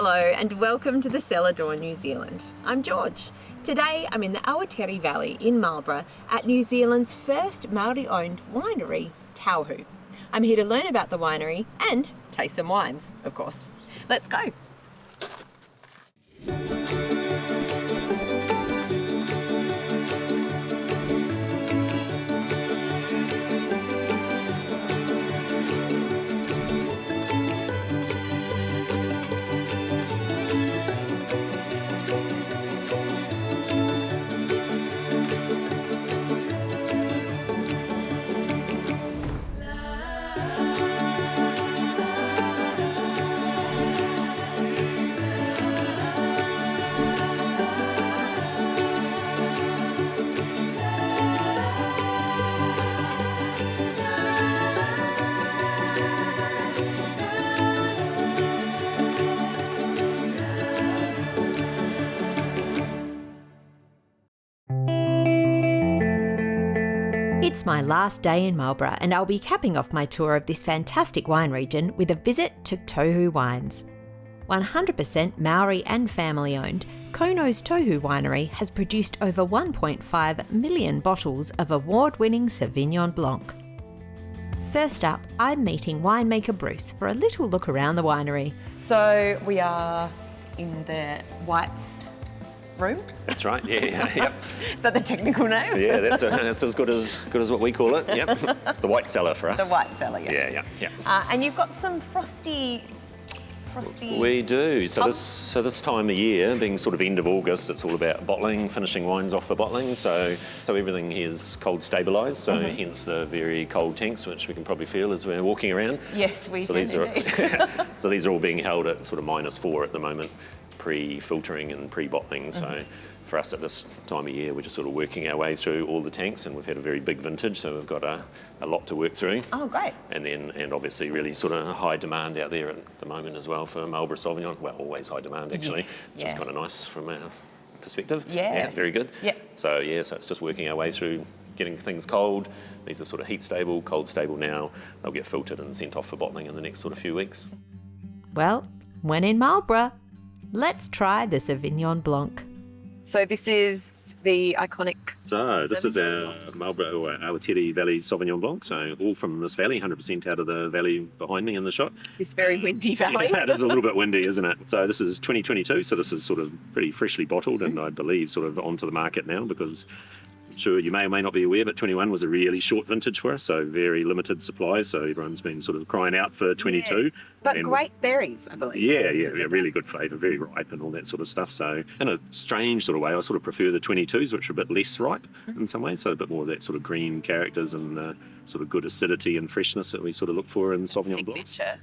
Hello and welcome to the Cellar Door, New Zealand. I'm George. Today I'm in the Awatere Valley in Marlborough at New Zealand's first Māori-owned winery, Tohu. I'm here to learn about the winery and taste some wines, of course. Let's go. It's my last day in Marlborough and I'll be capping off my tour of this fantastic wine region with a visit to Tohu Wines. 100% Maori and family owned, Kono's Tohu Winery has produced over 1.5 million bottles of award-winning Sauvignon Blanc. First up, I'm meeting winemaker Bruce for a little look around the winery. So we are in the White's room? That's right, yeah. Is that the technical name? Yeah, that's as good as what we call it, yep. It's the white cellar for us. The white cellar, yes. Yeah. And you've got some frosty... We do. So this time of year, being sort of end of August, it's all about bottling, finishing wines off for bottling. So everything is cold stabilised, so hence the very cold tanks, which we can probably feel as we're walking around. Yes, we can indeed. So these are all being held at sort of -4 at the moment, pre-filtering and pre-bottling. So for us at this time of year, we're just sort of working our way through all the tanks, and we've had a very big vintage, so we've got a lot to work through. Oh, great. And obviously really sort of high demand out there at the moment as well for Marlborough Sauvignon. Well, always high demand actually, which is kind of nice from our perspective. Yeah, very good. Yeah. So it's just working our way through getting things cold. These are sort of heat stable, cold stable now. They'll get filtered and sent off for bottling in the next sort of few weeks. Well, when in Marlborough, let's try the Sauvignon Blanc. So this is the iconic... So this is our Marlborough Awatere Valley Sauvignon Blanc, so all from this valley, 100% out of the valley behind me in the shot. This very windy valley. Yeah, it is a little bit windy, isn't it? So this is 2022, so this is sort of pretty freshly bottled and I believe sort of onto the market now because... Sure, you may or may not be aware, but 21 was a really short vintage for us, so very limited supply, so everyone's been sort of crying out for 22. Yeah. But great berries, I believe. Yeah, really good flavour, very ripe and all that sort of stuff. So in a strange sort of way, I sort of prefer the 22s, which are a bit less ripe in some ways, so a bit more of that sort of green characters and sort of good acidity and freshness that we sort of look for in Sauvignon Blancs. Yeah.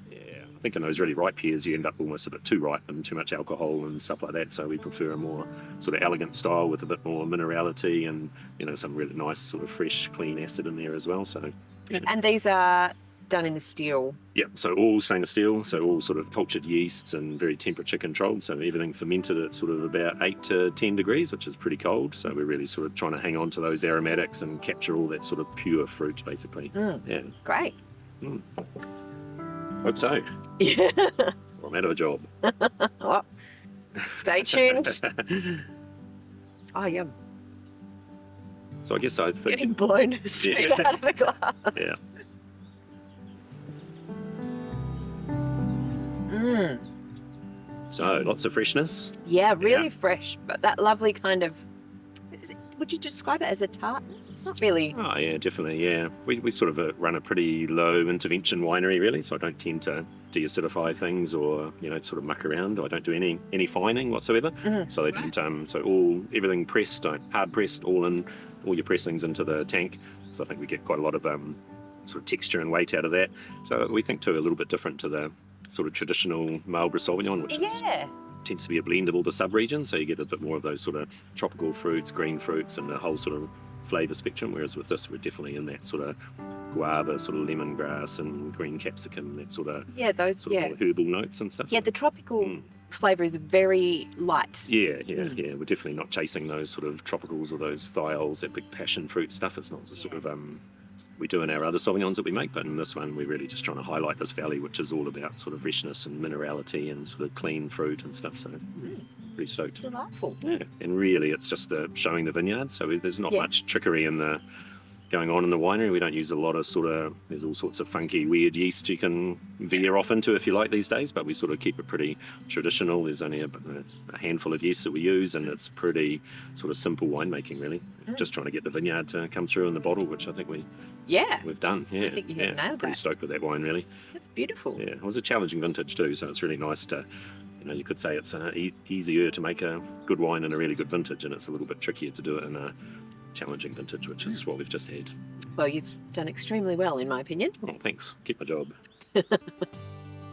I think in those really ripe pears you end up almost a bit too ripe and too much alcohol and stuff like that, so we prefer a more sort of elegant style with a bit more minerality and some really nice sort of fresh clean acid in there as well. So And these are done in the steel? Yep, so all stainless steel, so all sort of cultured yeasts and very temperature controlled, so everything fermented at sort of about 8 to 10 degrees, which is pretty cold, so we're really sort of trying to hang on to those aromatics and capture all that sort of pure fruit basically. Yeah. Great. Hope so. Yeah. Or I'm out of a job. Oh, stay tuned. Oh, yum. So I guess I think... Getting blown straight out of the glass. Yeah. So lots of freshness. Yeah, really fresh, but that lovely kind of... Would you describe it as a tartness? It's not really... Oh, yeah, definitely, yeah. We sort of run a pretty low intervention winery, really, so I don't tend to deacidify things or, sort of muck around. I don't do any fining whatsoever. So they don't, everything pressed, hard pressed, all your pressings into the tank. So I think we get quite a lot of sort of texture and weight out of that. So we think, too, a little bit different to the sort of traditional Marlborough Sauvignon, which tends to be a blend of all the sub-regions, so you get a bit more of those sort of tropical fruits, green fruits, and the whole sort of flavour spectrum, whereas with this we're definitely in that sort of guava, sort of lemongrass and green capsicum, that sort of, more herbal notes and stuff. Yeah, the tropical flavour is very light. Yeah. We're definitely not chasing those sort of tropicals or those thiols, that big passion fruit stuff. It's not the sort of we do in our other Sauvignons that we make, but in this one we're really just trying to highlight this valley, which is all about sort of freshness and minerality and sort of clean fruit and stuff. So pretty stoked. Delightful. Yeah, and really it's just showing the vineyard. So there's not much trickery in the going on in the winery. We don't use a lot of there's all sorts of funky, weird yeast you can veer off into if you like these days, but we sort of keep it pretty traditional. There's only a handful of yeast that we use, and it's pretty sort of simple winemaking, really. Just trying to get the vineyard to come through in the bottle, which I think we've done. Yeah, I think you have nailed pretty that. Stoked with that wine, really. That's beautiful. Yeah, it was a challenging vintage too, so it's really nice to, you could say it's easier to make a good wine in a really good vintage, and it's a little bit trickier to do it in a challenging vintage, which is what we've just had. Well, you've done extremely well, in my opinion. Oh, thanks. Keep my job.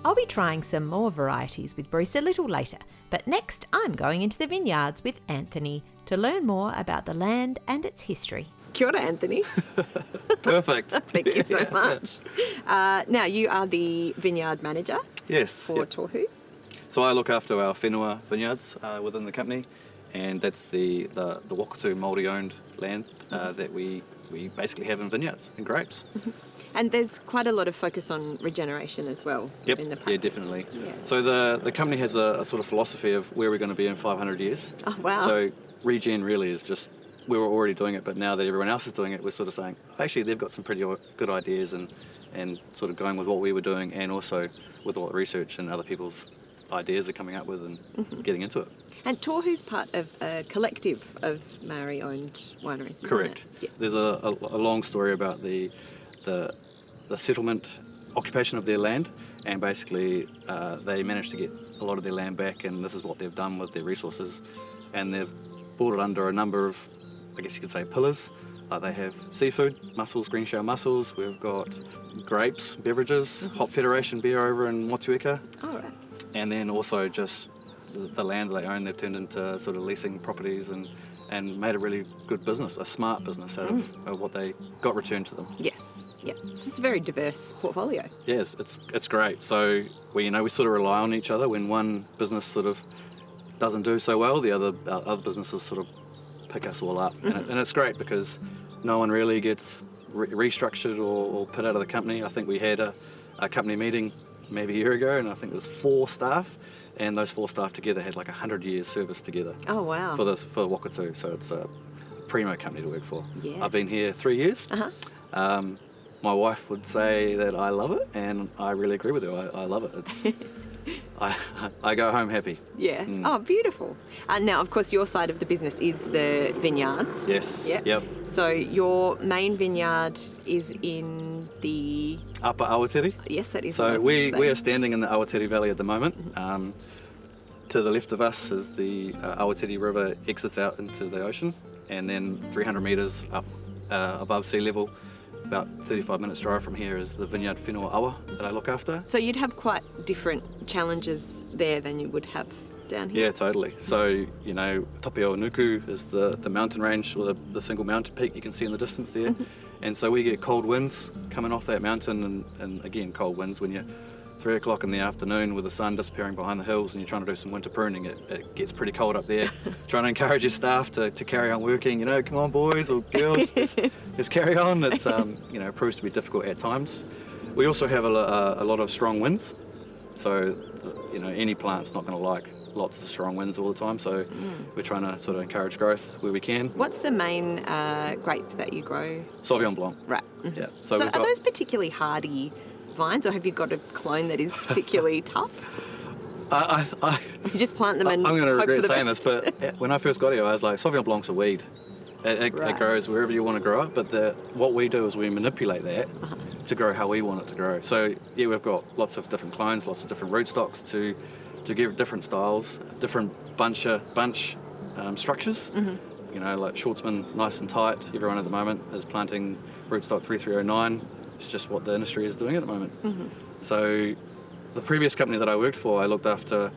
I'll be trying some more varieties with Bruce a little later, but next I'm going into the vineyards with Anthony to learn more about the land and its history. Kia ora, Anthony. Perfect. Thank you so much. Now, you are the vineyard manager Yes. for Tohu. So I look after our whenua vineyards within the company, and that's the Wakatu Māori-owned land that we basically have in vineyards and grapes. And there's quite a lot of focus on regeneration as well Yep. in the Yeah, practice. definitely. Yeah. So the company has a sort of philosophy of where we're going to be in 500 years. Oh, wow. So regen really is just, we were already doing it, but now that everyone else is doing it, we're sort of saying, actually, they've got some pretty good ideas and sort of going with what we were doing, and also with what research and other people's ideas are coming up with and getting into it. And Tohu's part of a collective of Maori-owned wineries, isn't Correct. it? Yeah. There's a long story about the settlement occupation of their land, and basically they managed to get a lot of their land back, and this is what they've done with their resources, and they've brought it under a number of, I guess you could say, pillars. They have seafood, mussels, green shell mussels. We've got grapes, beverages, Hop Federation beer over in Motueka, All right. and then also just the land that they own, they've turned into sort of leasing properties and made a really good business, a smart business out of what they got returned to them. Yes. Yeah. It's a very diverse portfolio. Yes, it's great. So we sort of rely on each other. When one business sort of doesn't do so well, the other businesses sort of pick us all up, and it's great because no one really gets restructured or put out of the company. I think we had a company meeting maybe a year ago, and I think it was 4 staff, and those 4 staff together had like 100 years service together. Oh, wow. For Wakatu. So it's a primo company to work for. Yeah. I've been here 3 years. Uh-huh. My wife would say that I love it, and I really agree with her. I love it. It's I go home happy. Yeah. Oh, beautiful. Now, of course, your side of the business is the vineyards. Yes. Yep. Yep. So your main vineyard is in the... Upper Awatiri. Yes, that is what I So was going to we say. are standing in the Awatiri Valley at the moment. To the left of us is the Awatiri River exits out into the ocean, and then 300 metres up above sea level, about 35 minutes drive from here, is the vineyard Whenua Awa that I look after. So you'd have quite different challenges there than you would have down here. Yeah, totally. So, Tapio Nuku is the mountain range, or the single mountain peak you can see in the distance there. And so we get cold winds coming off that mountain, and again, cold winds when you're 3 o'clock in the afternoon with the sun disappearing behind the hills and you're trying to do some winter pruning. It gets pretty cold up there. Trying to encourage your staff to carry on working, come on boys or girls, let's carry on. It's, proves to be difficult at times. We also have a lot of strong winds. So, any plant's not going to like lots of strong winds all the time. So we're trying to sort of encourage growth where we can. What's the main grape that you grow? Sauvignon Blanc. Right. Yeah. So are those particularly hardy vines, or have you got a clone that is particularly tough? You just plant them and I'm going to hope for regret the saying best. this, but when I first got here, I was like, Sauvignon Blanc's a weed. It Right. grows wherever you want to grow it, but what we do is we manipulate that to grow how we want it to grow. So yeah, we've got lots of different clones, lots of different rootstocks to give different styles, different bunch structures. Like Schwartzman, nice and tight. Everyone at the moment is planting rootstock 3309. It's just what the industry is doing at the moment. So the previous company that I worked for, I looked after,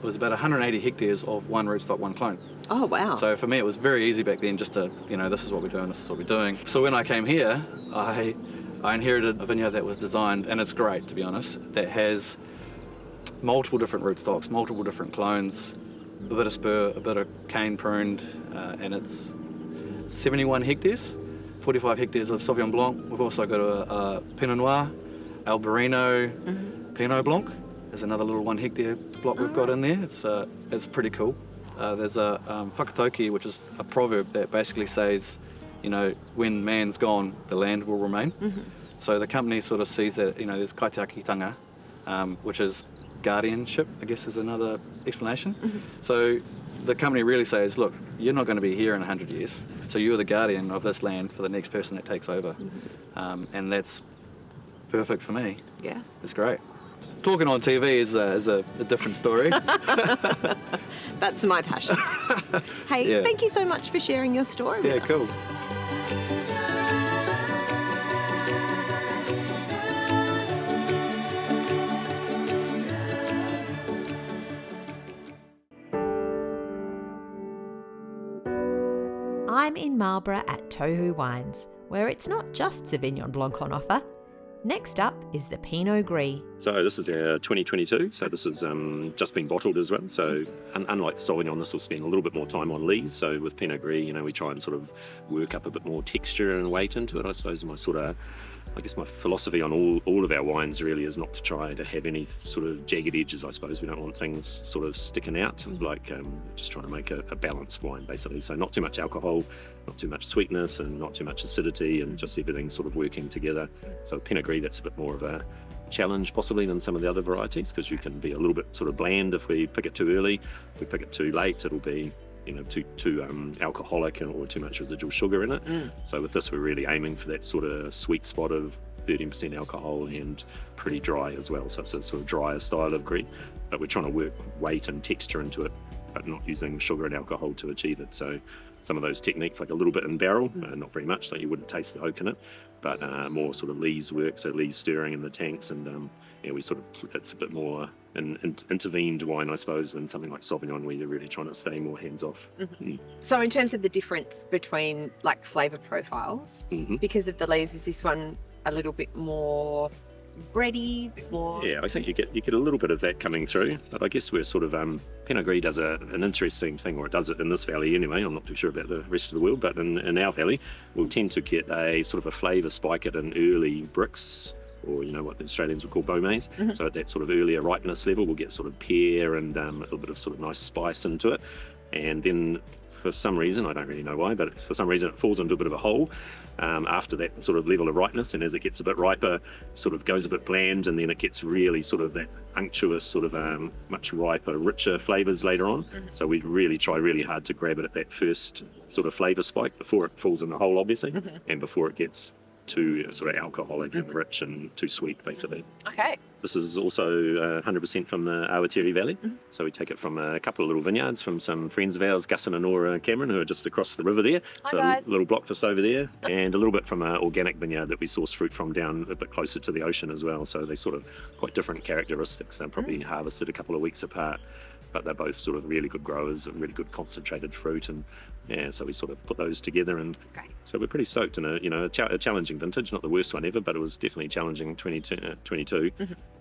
was about 180 hectares of one rootstock, one clone. Oh, wow. So for me, it was very easy back then just to, this is what we're doing, this is what we're doing. So when I came here, I inherited a vineyard that was designed, and it's great, to be honest, that has multiple different rootstocks, multiple different clones, a bit of spur, a bit of cane pruned, and it's 71 hectares. 45 hectares of Sauvignon Blanc. We've also got a Pinot Noir, Albarino, Pinot Blanc. There's another little 1 hectare block we've got in there. It's pretty cool. There's a whakatoki, which is a proverb that basically says, when man's gone, the land will remain. So the company sort of sees that, there's kaitiakitanga, which is guardianship, I guess is another explanation. So the company really says, look, you're not going to be here in 100 years, so you're the guardian of this land for the next person that takes over. And that's perfect for me. Yeah. It's great. Talking on TV is a different story. That's my passion. Hey, thank you so much for sharing your story with us. Cool. I'm in Marlborough at Tohu Wines, where it's not just Sauvignon Blanc on offer. Next up is the Pinot Gris. So this is our 2022, so this has just been bottled as well. So unlike the Sauvignon, this will spend a little bit more time on lees. So with Pinot Gris, we try and sort of work up a bit more texture and weight into it. I suppose my philosophy on all of our wines really is not to try to have any sort of jagged edges. I suppose we don't want things sort of sticking out, like just trying to make a balanced wine basically. So not too much alcohol, not too much sweetness, and not too much acidity, and just everything sort of working together. So Pinot Gris, that's a bit more of a challenge possibly than some of the other varieties, because you can be a little bit sort of bland if we pick it too early. If we pick it too late, it'll be too alcoholic or too much residual sugar in it. So with this, we're really aiming for that sort of sweet spot of 13% alcohol and pretty dry as well. So it's a sort of drier style of Gris, but we're trying to work weight and texture into it, but not using sugar and alcohol to achieve it. So some of those techniques, like a little bit in barrel, not very much, so you wouldn't taste the oak in it, but more sort of lees work, so lees stirring in the tanks, and it's a bit more an intervened wine, I suppose, than something like Sauvignon, where you're really trying to stay more hands off. So in terms of the difference between like flavour profiles, because of the lees, is this one a little bit more bready, a bit more? Yeah, I think you get a little bit of that coming through, but I guess we're sort of Pinot Gris does an interesting thing, or it does it in this valley anyway. I'm not too sure about the rest of the world, but in our valley, we'll tend to get a sort of a flavour spike at an early bricks, or what the Australians would call beaumais. So at that sort of earlier ripeness level, we'll get sort of pear and a little bit of sort of nice spice into it, and then for some reason, I don't really know why, but for some reason it falls into a bit of a hole after that sort of level of ripeness, and as it gets a bit riper, sort of goes a bit bland, and then it gets really sort of that unctuous sort of much riper, richer flavours later on. So we really try really hard to grab it at that first sort of flavour spike before it falls in the hole, obviously, and before it gets too sort of alcoholic and rich and too sweet, basically. Okay. This is also 100% from the Awatere Valley. So we take it from a couple of little vineyards from some friends of ours, Gus and Nora Cameron, who are just across the river there. Hi, so guys. A little block just over there, and a little bit from an organic vineyard that we source fruit from down a bit closer to the ocean as well. So they sort of quite different characteristics. They're probably harvested a couple of weeks apart, but they're both sort of really good growers and really good concentrated fruit, and so we sort of put those together, and so we're pretty stoked. In a challenging vintage, not the worst one ever, but it was definitely challenging 22.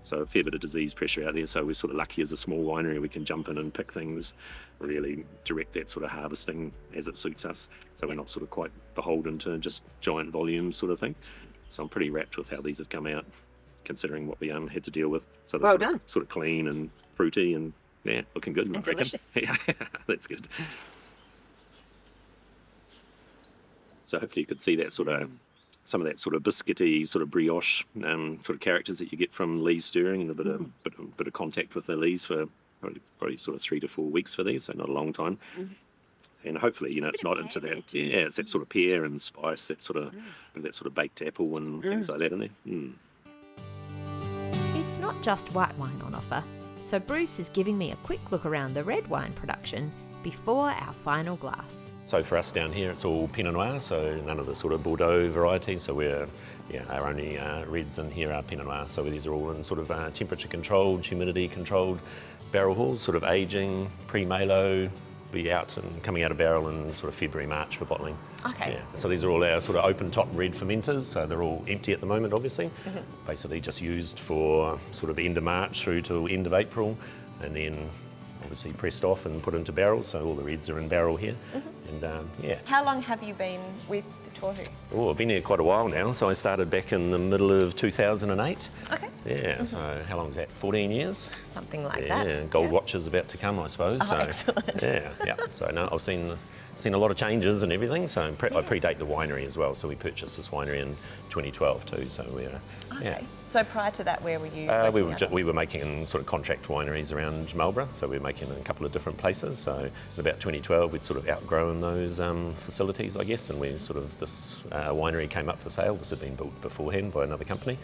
So a fair bit of disease pressure out there, so we're sort of lucky as a small winery, we can jump in and pick things, really direct that sort of harvesting as it suits us, so we're not sort of quite beholden to just giant volumes sort of thing. So I'm pretty rapt with how these have come out, considering what we had to deal with. So they're sort of clean and fruity and looking good. And delicious. Yeah, that's good. So hopefully you could see that sort of, some of that sort of biscuity, sort of brioche sort of characters that you get from lees stirring, and a bit of contact with the lees for probably sort of 3 to 4 weeks for these, so not a long time. And hopefully, it's not into that. Yeah, it's that sort of pear and spice, that sort of baked apple and things like that in there. It's not just white wine on offer. So Bruce is giving me a quick look around the red wine production before our final glass. So for us down here, it's all Pinot Noir, so none of the sort of Bordeaux varieties. So our only reds in here are Pinot Noir. So these are all in sort of temperature controlled, humidity controlled barrel halls, sort of aging, pre-malo, be out and coming out of barrel in sort of February, March for bottling. Okay. Yeah. So these are all our sort of open top red fermenters. So they're all empty at the moment, obviously. Basically just used for sort of end of March through to end of April, and then obviously pressed off and put into barrels. So all the reds are in barrel here. And How long have you been with Tohu? Oh, I've been here quite a while now. So I started back in the middle of 2008. Okay. Yeah, so how long is that? 14 years? Something like Yeah, that. gold watch is about to come, I suppose. So, excellent. Yeah. So no, I've seen a lot of changes and everything. So I predate the winery as well. So we purchased this winery in 2012 too. So we're Okay. So prior to that, where were you? we were making sort of contract wineries around Marlborough. So we were making in a couple of different places. So in about 2012, we'd sort of outgrown those facilities, I guess. And this winery came up for sale. This had been built beforehand by another company.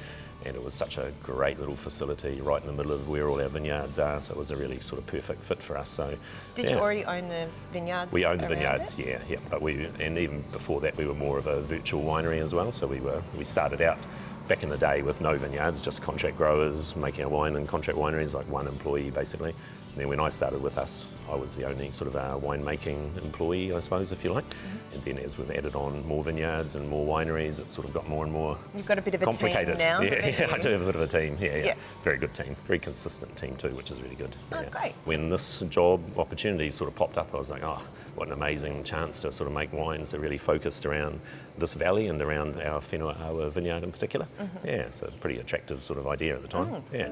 And it was such a great little facility right in the middle of where all our vineyards are. So it was a really sort of perfect fit for us. So Did you already own the vineyards? We owned the around vineyards, it? yeah. But and even before that, we were more of a virtual winery as well. So we started out back in the day with no vineyards, just contract growers making our wine in contract wineries, like one employee basically. And then when I started with us, I was the only sort of winemaking employee, I suppose, if you like. And then as we've added on more vineyards and more wineries, it sort of got more and more You've got a bit of a complicated. team now. Yeah, I do have a bit of a team. Yeah. Yeah. Very good team, very consistent team too, which is really good. Oh, Yeah. great. When this job opportunity sort of popped up, I was like, oh, what an amazing chance to sort of make wines that are really focused around this valley and around our Whenua Awa vineyard in particular. Yeah, so a pretty attractive sort of idea at the time. Yeah.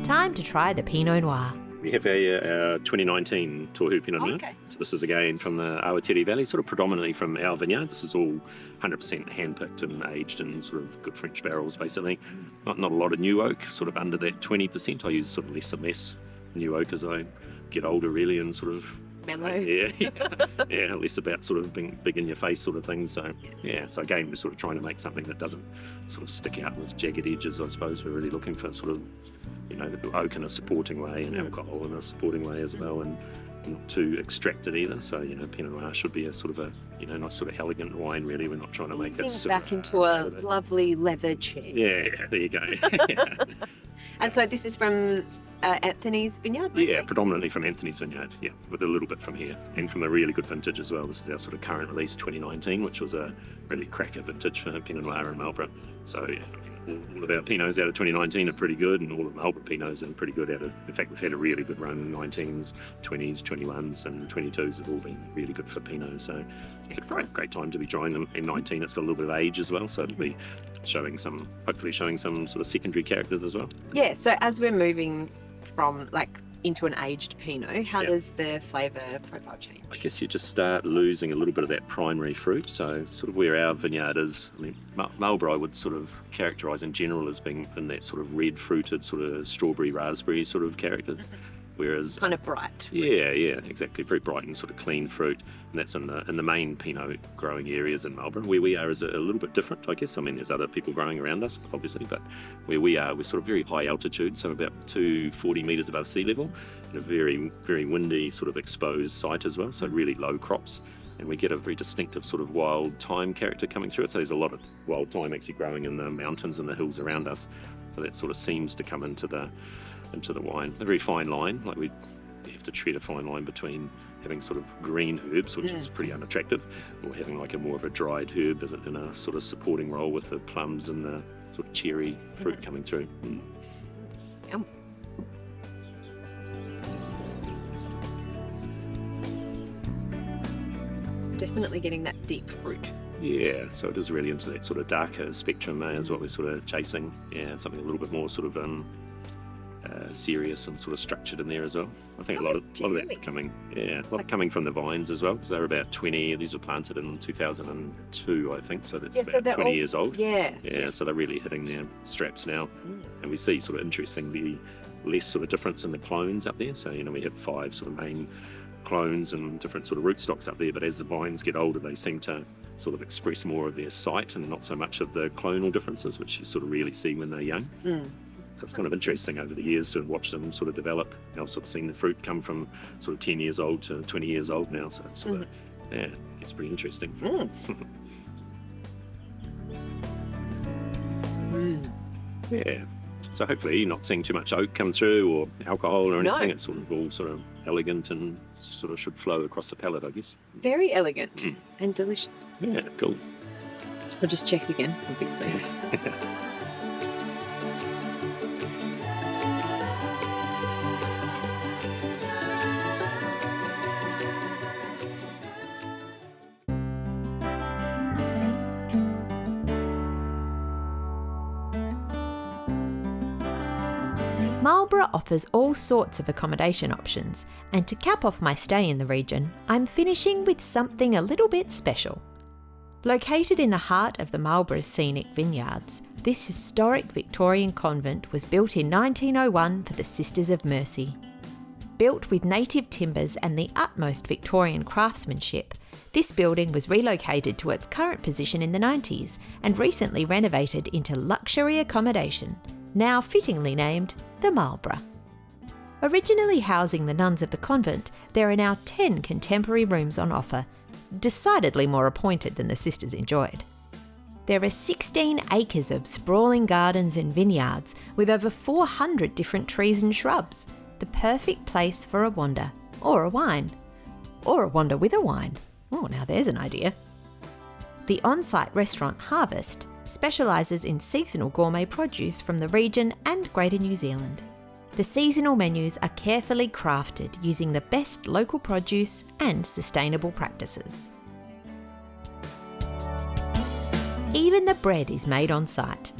Time to try the Pinot Noir. We have our 2019 Tohu Pinot Noir. Okay. So this is again from the Awatere Valley, sort of predominantly from our vineyards. This is all 100% hand-picked and aged in sort of good French barrels, basically. Not a lot of new oak, sort of under that 20%. I use sort of less and less new oak as I get older, really, and sort of Mellow. yeah, less about sort of being big in your face sort of things. So so again, we're sort of trying to make something that doesn't sort of stick out with jagged edges. I suppose we're really looking for sort of, the oak in a supporting way and alcohol in a supporting way as well, and not too extracted either. So Pinot Noir should be a sort of a nice sort of elegant wine. Really, we're not trying to make that Sink back into a lovely leather chair. Yeah, there you go. And so this is from Anthony's vineyard? Yeah, predominantly from Anthony's vineyard, with a little bit from here, and from a really good vintage as well. This is our sort of current release 2019, which was a really cracker vintage for Pinot Noir and Marlborough. So all of our Pinots out of 2019 are pretty good, and all of Marlborough Pinots are pretty good in fact, we've had a really good run. 19s, 20s, 21s and 22s have all been really good for Pinot. So it's a great time to be drying them. In 19, it's got a little bit of age as well, so it'll be hopefully showing some sort of secondary characters as well. Yeah, so as we're moving from into an aged Pinot, how does the flavour profile change? I guess you just start losing a little bit of that primary fruit. So sort of where our vineyard is, Marlborough I would sort of characterise in general as being in that sort of red fruited sort of strawberry raspberry sort of characters. Whereas Kind of bright. Yeah, exactly. Very bright and sort of clean fruit, and that's in the main Pinot growing areas in Marlborough. Where we are is a little bit different, I guess. There's other people growing around us, obviously, but where we are, we're sort of very high altitude, so about 240 metres above sea level, and a very, very windy sort of exposed site as well. So really low crops, and we get a very distinctive sort of wild thyme character coming through it. So there's a lot of wild thyme actually growing in the mountains and the hills around us. So that sort of seems to come into the wine. A very fine line, you have to tread a fine line between having sort of green herbs, which is pretty unattractive, or having a more of a dried herb in a sort of supporting role with the plums and the sort of cherry fruit coming through. Yum. Definitely getting that deep fruit. Yeah, so it is really into that sort of darker spectrum is what we're sort of chasing. Yeah, something a little bit more sort of serious and sort of structured in there as well. I think a lot of that's coming, coming from the vines as well, because they're about 20. These were planted in 2002, I think, so that's about 20 years old. Yeah, so they're really hitting their straps now, and we see sort of interestingly less sort of difference in the clones up there. So we have 5 sort of main clones and different sort of rootstocks up there, but as the vines get older, they seem to sort of express more of their site and not so much of the clonal differences, which you sort of really see when they're young. So it's kind of interesting over the years to watch them sort of develop. I've sort of seen the fruit come from sort of 10 years old to 20 years old now, so it's sort of, it's pretty interesting. Yeah. So hopefully you're not seeing too much oak come through or alcohol or anything. No. It's sort of all sort of elegant and sort of should flow across the palate, I guess. Very elegant and delicious. Yeah, cool. I'll just check again, obviously. Marlborough offers all sorts of accommodation options, and to cap off my stay in the region, I'm finishing with something a little bit special. Located in the heart of the Marlborough's scenic vineyards, this historic Victorian convent was built in 1901 for the Sisters of Mercy. Built with native timbers and the utmost Victorian craftsmanship, this building was relocated to its current position in the 90s and recently renovated into luxury accommodation, now fittingly named the Marlborough. Originally housing the nuns of the convent, there are now 10 contemporary rooms on offer, decidedly more appointed than the sisters enjoyed. There are 16 acres of sprawling gardens and vineyards with over 400 different trees and shrubs, the perfect place for a wander, or a wine. Or a wander with a wine. Oh, now there's an idea. The on-site restaurant Harvest specialises in seasonal gourmet produce from the region and Greater New Zealand. The seasonal menus are carefully crafted using the best local produce and sustainable practices. Even the bread is made on site.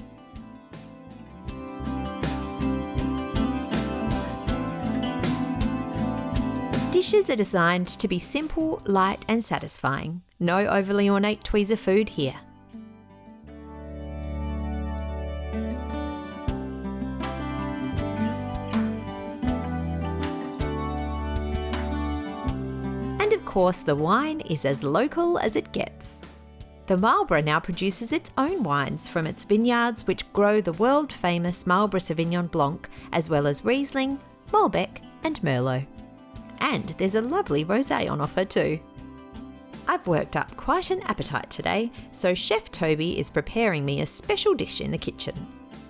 Dishes are designed to be simple, light and satisfying. No overly ornate tweezer food here. And of course, the wine is as local as it gets. The Marlborough now produces its own wines from its vineyards, which grow the world-famous Marlborough Sauvignon Blanc, as well as Riesling, Malbec and Merlot. And there's a lovely rosé on offer too. I've worked up quite an appetite today, so Chef Toby is preparing me a special dish in the kitchen: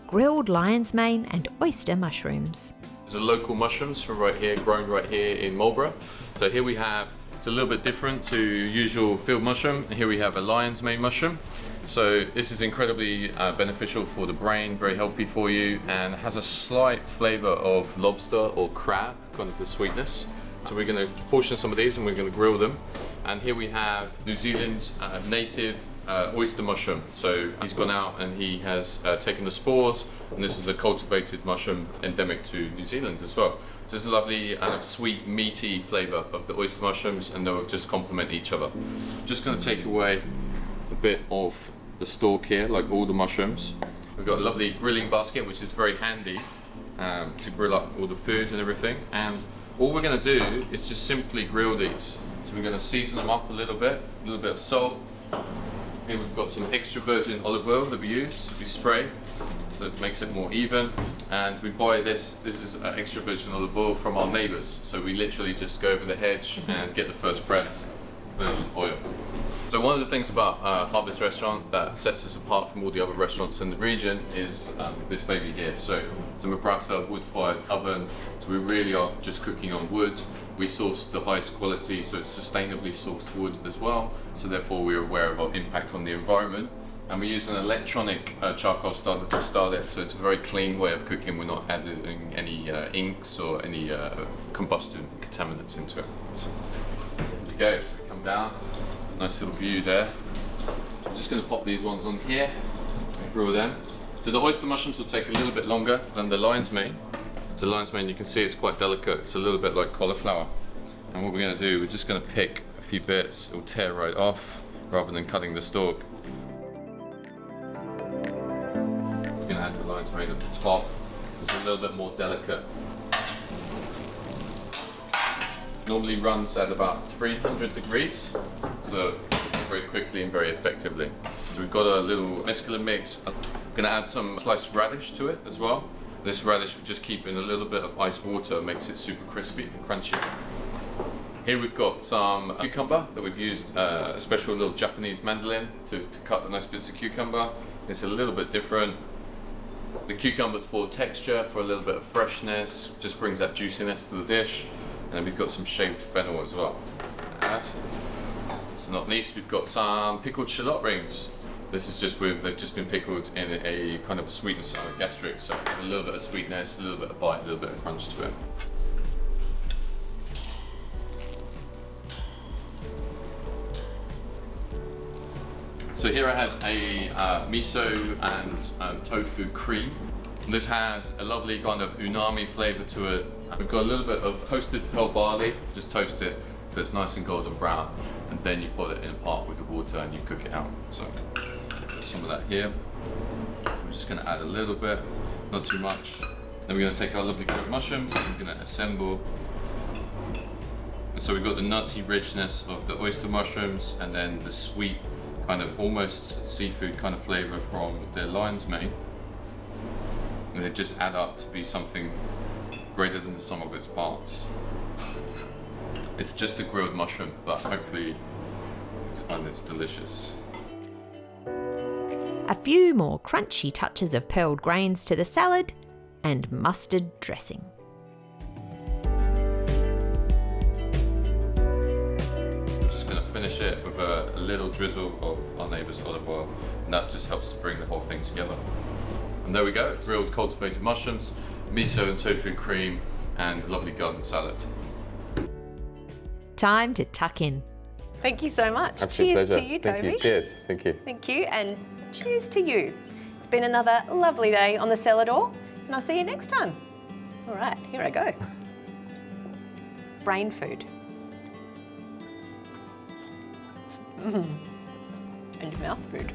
grilled lion's mane and oyster mushrooms. These are local mushrooms from right here, grown right here in Marlborough. So here we have, it's a little bit different to usual field mushroom. Here we have a lion's mane mushroom. So this is incredibly beneficial for the brain, very healthy for you, and has a slight flavour of lobster or crab, kind of the sweetness. So we're going to portion some of these and we're going to grill them. And here we have New Zealand native oyster mushroom. So he's gone out and he has taken the spores, and this is a cultivated mushroom endemic to New Zealand as well. So there's a lovely kind of sweet, meaty flavour of the oyster mushrooms, and they'll just complement each other. Just going to take away a bit of the stalk here, like all the mushrooms. We've got a lovely grilling basket, which is very handy to grill up all the food and everything. And all we're going to do is just simply grill these. So we're going to season them up a little bit of salt. Here we've got some extra virgin olive oil that we use, we spray, so it makes it more even. And we buy this is extra virgin olive oil from our neighbours. So we literally just go over the hedge and get the first press virgin oil. So one of the things about Harvest Restaurant that sets us apart from all the other restaurants in the region is this baby here. So it's a Marlborough wood-fired oven, so we really are just cooking on wood. We source the highest quality, so it's sustainably sourced wood as well, so therefore we're aware of our impact on the environment. And we use an electronic charcoal starter to start it, so it's a very clean way of cooking. We're not adding any inks or any combustion contaminants into it. So there you go, come down. Nice little view there. So I'm just going to pop these ones on here and grill them. So the oyster mushrooms will take a little bit longer than the lion's mane. So the lion's mane, you can see it's quite delicate. It's a little bit like cauliflower. And what we're going to do, we're just going to pick a few bits. It will tear right off rather than cutting the stalk. We're going to add the lion's mane at the top. It's a little bit more delicate. Normally runs at about 300 degrees, so very quickly and very effectively. So we've got a little mescaline mix. I'm going to add some sliced radish to it as well. This radish will just keep in a little bit of ice water, makes it super crispy and crunchy. Here we've got some cucumber that we've used a special little Japanese mandolin to cut the nice bits of cucumber. It's a little bit different. The cucumber's for texture, for a little bit of freshness, just brings that juiciness to the dish. And then we've got some shaved fennel as well. Add. So not least, we've got some pickled shallot rings. This is just they've just been pickled in a kind of a sweet and sour gastric, so a little bit of sweetness, a little bit of bite, a little bit of crunch to it. So here I had a miso and tofu cream. This has a lovely kind of umami flavour to it. We've got a little bit of toasted pearl barley, just toast it so it's nice and golden brown, and then you put it in a pot with the water and you cook it out. So put some of that here. I'm just going to add a little bit, not too much. Then we're going to take our lovely grilled mushrooms and we're going to assemble. And so we've got the nutty richness of the oyster mushrooms and then the sweet kind of almost seafood kind of flavour from the lion's mane. And they just add up to be something greater than the sum of its parts. It's just a grilled mushroom, but hopefully you find this delicious. A few more crunchy touches of pearled grains to the salad and mustard dressing. I'm just going to finish it with a little drizzle of our neighbour's olive oil, and that just helps to bring the whole thing together. And there we go, grilled cultivated mushrooms, miso and tofu cream, and a lovely garden salad. Time to tuck in. Thank you so much. Absolute Cheers pleasure. to you, Thank Toby. you. Cheers. Thank you. Thank you, and cheers to you. It's been another lovely day on the Cellar Door, and I'll see you next time. All right, here I go. Brain food. And mouth food.